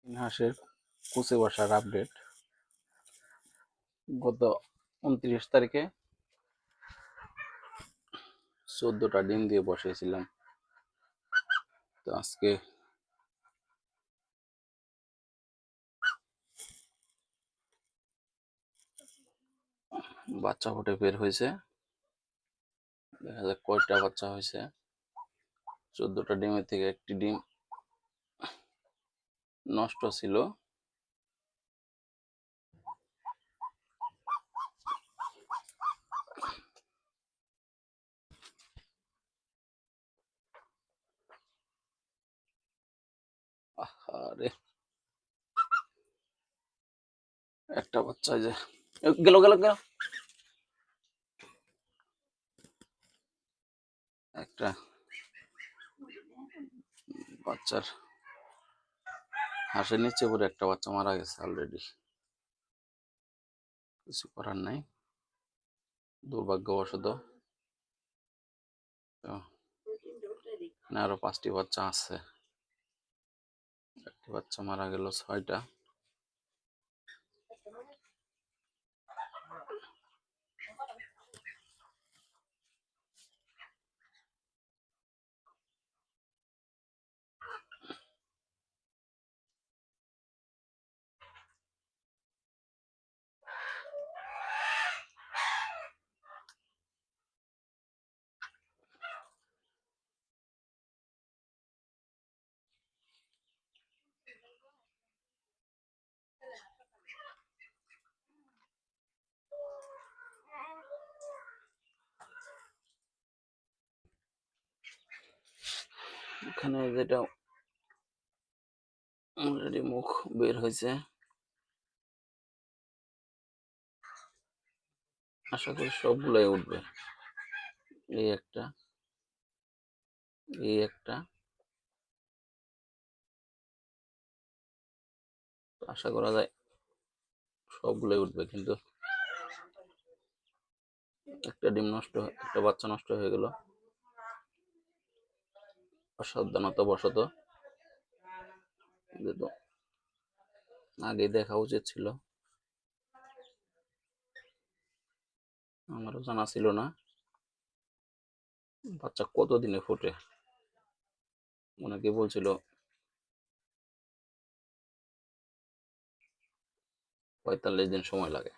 তিন হাঁসের কুচে বসার আপডেট। গত 29 তারিখে 14টা ডিম দিয়ে বসিয়েছিলাম। তো আজকে বাচ্চা ফুটে বের হয়েছে। দেখা যাক কয়টা বাচ্চা হয়েছে। 14টা ডিমের থেকে একটি ডিম নষ্ট ছিল। আরে একটা বাচ্চা যে গেল গেল গেল একটা বাচ্চার হাঁসের নিচে পড়ে একটা বাচ্চা মারা গেছে অলরেডি। কিছু করার নাই, দুর্ভাগ্যবশত। আরো 5টি বাচ্চা আছে। একটি বাচ্চা মারা গেল, 6টা। এখানে যেটা অলরেডি মুখ বের হয়েছে, আশা করি সবগুলাই উঠবে। এই একটা, এই একটা, আশা করা যায় সবগুলাই উঠবে। কিন্তু একটা ডিম নষ্ট, একটা বাচ্চা নষ্ট হয়ে গেল অসাবধানতা বশত। আগে দেখা উচিত ছিল, আমারও জানা ছিল না বাচ্চা কত দিনে ফোটে। অনেকে বলছিল 45 দিন সময় লাগে,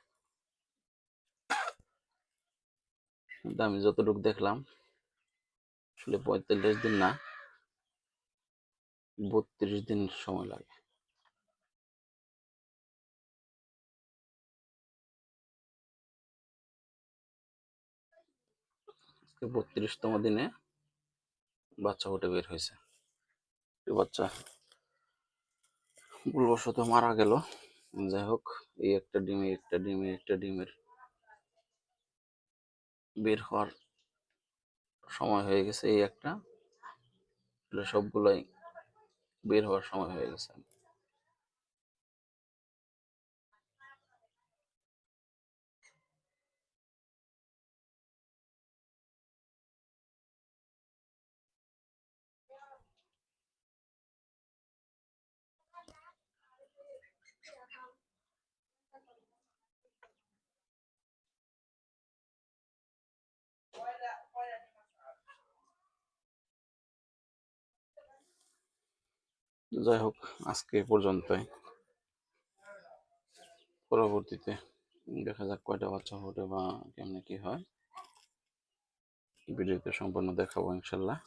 কিন্তু আমি যতটুকু দেখলাম আসলে 45 দিন না, 32 দিন সময় লাগে। আজকে 32তম দিনে বাচ্চা ফুটে বের হয়েছে। বাচ্চা ভুলবশত মারা গেল। যাই হোক, এই একটা ডিমে, একটা ডিমে, একটা ডিমের বের হওয়ার সময় হয়ে গেছে। এই একটা, সবগুলাই বের হওয়ার সময় হয়ে গেছে। যাই হোক, আজকে এ পর্যন্তই। পরবর্তীতে দেখা যাক কয়টা বাচ্চা ফোটে বা কেমনে কি হয়, ভিডিওতে সম্পূর্ণ দেখাবো ইনশাল্লাহ।